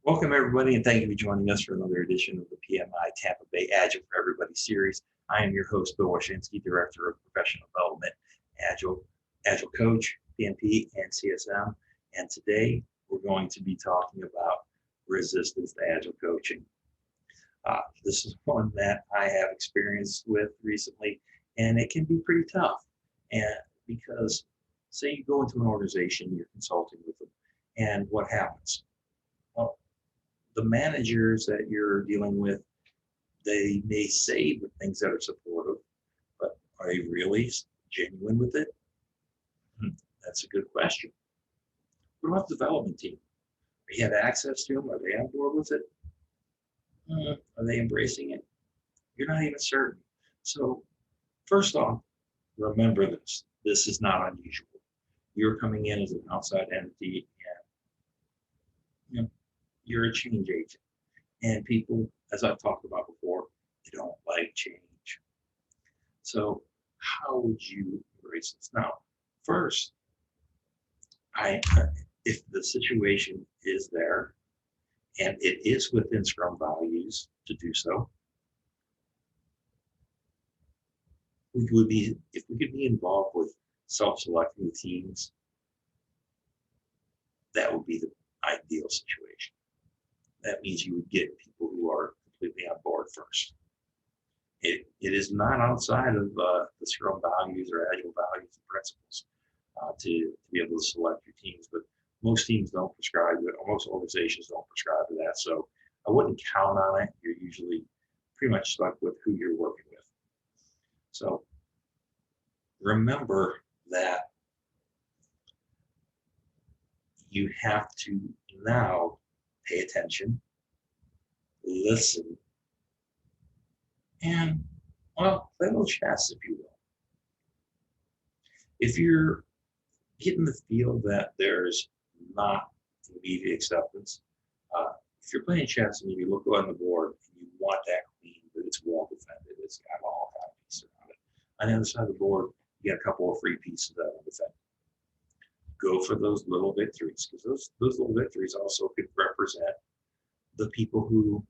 Welcome, everybody, and thank you for joining us for another edition of the PMI Tampa Bay Agile for Everybody series. I am your host, Bill Washinsky, Director of Professional Development, Agile Coach, PMP, and CSM. And today we're going to be talking about resistance to Agile coaching. This is one that I have experienced with recently, and it can be pretty tough. And because, say, you go into an organization, you're consulting with them, and what happens? Well, the managers that you're dealing with, they may say the things that are supportive, but are they really genuine with it? That's a good question. What about the development team? Do you have access to them? Are they on board with it? Are they embracing it? You're not even certain. So first off, remember this. This is not unusual. You're coming in as an outside entity and you're a change agent. And people, as I've talked about before, they don't like change. So how would you embrace this? Now, first, if the situation is there and it is within Scrum values to do so, if we could be involved with self-selecting the teams, that would be the ideal situation. That means you would get people who are completely on board first. It is not outside of the Scrum values or Agile values and principles to be able to select your teams, but most teams don't prescribe to it, or most organizations don't prescribe to that. So I wouldn't count on it. You're usually pretty much stuck with who you're working with. So remember that you have to now pay attention, listen, and, well, play a little chess, if you will. If you're getting the feel that there's not immediate acceptance, if you're playing chess and you look on the board and you want that queen, that it's well defended, it's got all kind of pieces around it. On the other side of the board, you get a couple of free pieces that are defended. Go for those little victories, because those little victories also could represent the people who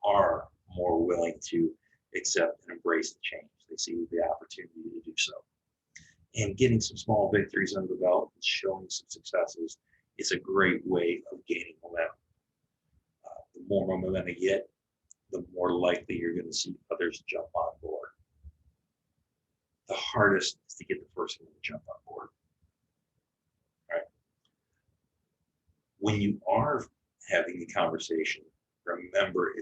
are more willing to accept and embrace the change. They see the opportunity to do so. And getting some small victories under the belt and showing some successes is a great way of gaining momentum. The more momentum you get, the more likely you're going to see others jump on board. The hardest is to get the first one to jump on board. Right? When you are having the conversation, remember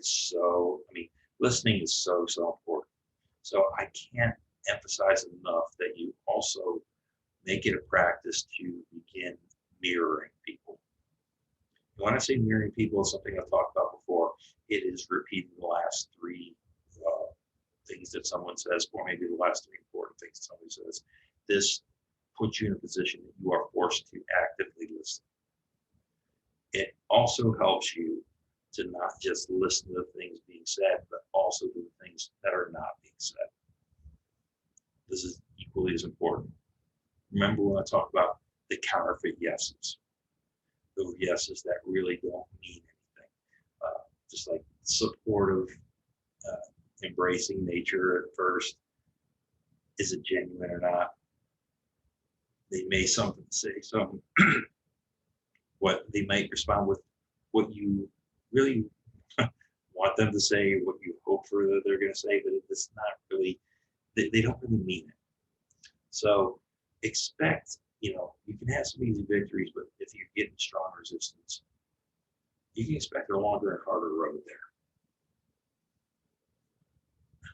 listening is so important. So I can't emphasize enough that you also make it a practice to begin mirroring people. When I say mirroring people, is something I've talked about before. It is repeating the last three things that someone says, or maybe the last three important things somebody says. This puts you in a position that you are forced to actively listen. It also helps you to not just listen to the things being said, but also to the things that are not being said. This is equally as important. Remember when I talk about the counterfeit yeses, those yeses that really don't mean anything. Just like supportive, embracing nature at first. Is it genuine or not? They may say something, what they might respond with what you really want them to say, what you hope for that they're going to say, but it's not really, they don't really mean it. So expect, you can have some easy victories, but if you're getting strong resistance, you can expect a longer and harder road there.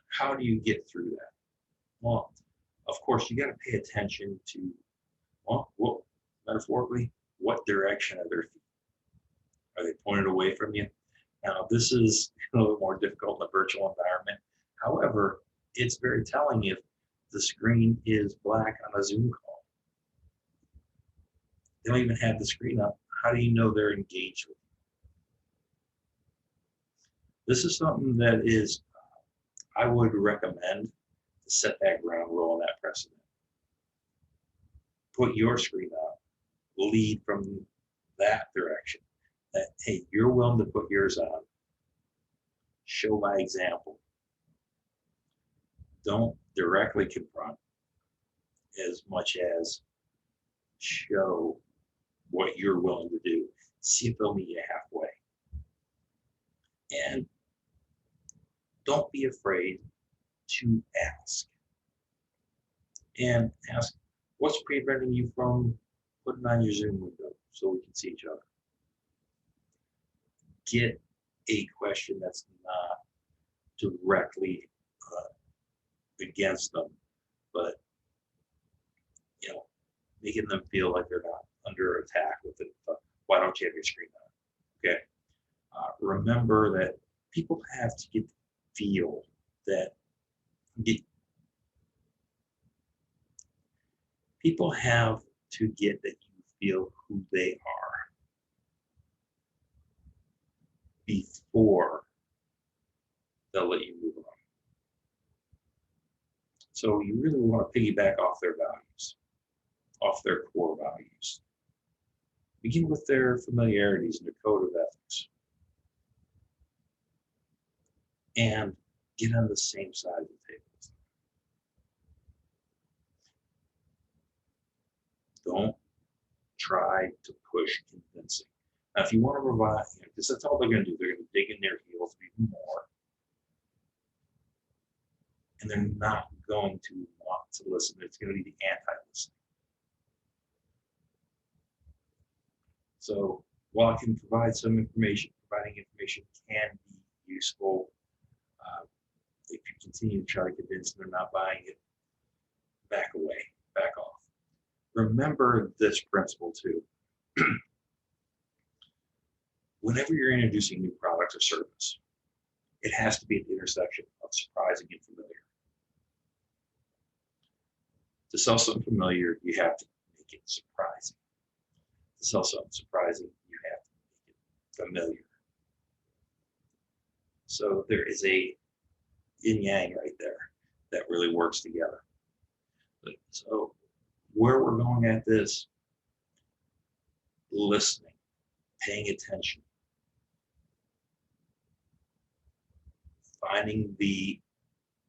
How do you get through that? Well, of course, you got to pay attention to, metaphorically, what direction are their feet? Are they pointed away from you? Now, this is a little more difficult in a virtual environment. However, it's very telling if the screen is black on a Zoom call. They don't even have the screen up. How do you know they're engaged with you? This is something that is, I would recommend to set that ground rule and that precedent. Put your screen up, lead from that direction. that, hey, you're willing to put yours on, show by example. Don't directly confront as much as show what you're willing to do. See if they'll meet you halfway. And don't be afraid to ask. And ask, what's preventing you from putting on your Zoom window so we can see each other? Get a question that's not directly against them, but making them feel like they're not under attack with it. Why don't you have your screen on? Okay. Remember that people have to get the feel that people have to get that you feel who they are before they'll let you move on. So you really want to piggyback off their values, off their core values. Begin with their familiarities and their code of ethics. And get on the same side of the table. Don't try to push convincing. Now, if you want to provide, because that's all they're going to do, they're going to dig in their heels even more. And they're not going to want to listen. It's going to be the anti-listening. So while I can provide some information, providing information can be useful. If you continue to try to convince them they're not buying it, back away, back off. Remember this principle too. Whenever you're introducing new products or service, it has to be at the intersection of surprising and familiar. To sell something familiar, you have to make it surprising. To sell something surprising, you have to make it familiar. So there is a yin yang right there that really works together. So where we're going at this, listening, paying attention, finding the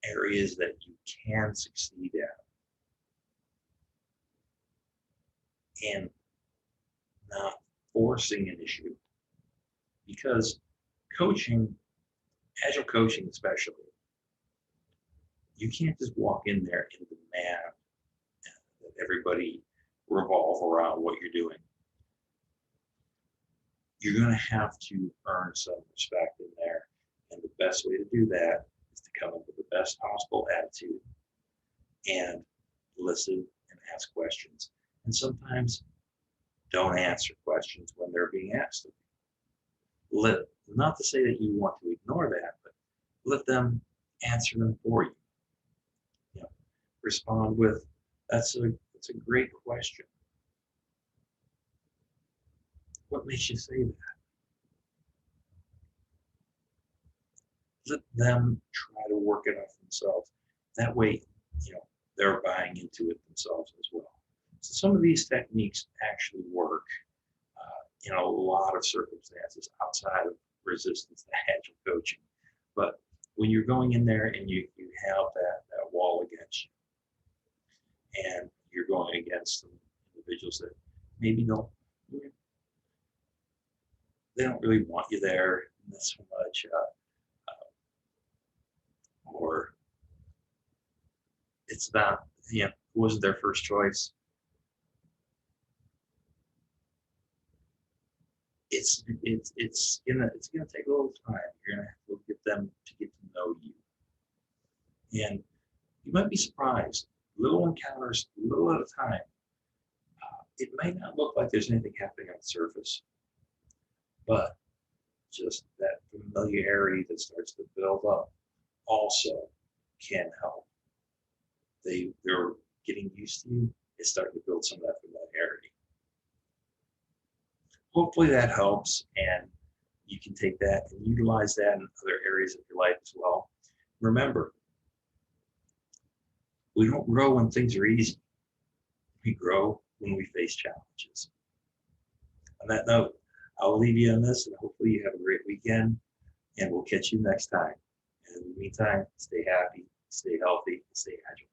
areas that you can succeed at, and not forcing an issue. Because coaching, Agile coaching especially, you can't just walk in there and demand that everybody revolve around what you're doing. You're going to have to earn some respect in there. And the best way to do that is to come up with the best possible attitude and listen and ask questions. And sometimes don't answer questions when they're being asked of you. Not to say that you want to ignore that, but let them answer them for you. Respond with, that's a great question. What makes you say that? Let them try to work it out themselves. That way, they're buying into it themselves as well. So some of these techniques actually work in a lot of circumstances outside of resistance to Agile coaching. But when you're going in there and you have that wall against you, and you're going against some individuals that maybe they don't really want you there so much, or it's not, it wasn't their first choice. It's gonna take a little time. You're gonna have to get them to get to know you, and you might be surprised. Little encounters, little at a time. It might not look like there's anything happening on the surface, but just that familiarity that starts to build up also can help. They're getting used to you. It's starting to build some of that familiarity. Hopefully that helps, and you can take that and utilize that in other areas of your life as well. Remember, we don't grow when things are easy. We grow when we face challenges. On that note, I'll leave you on this, and hopefully you have a great weekend, and we'll catch you next time. And in the meantime, stay happy, stay healthy, stay agile.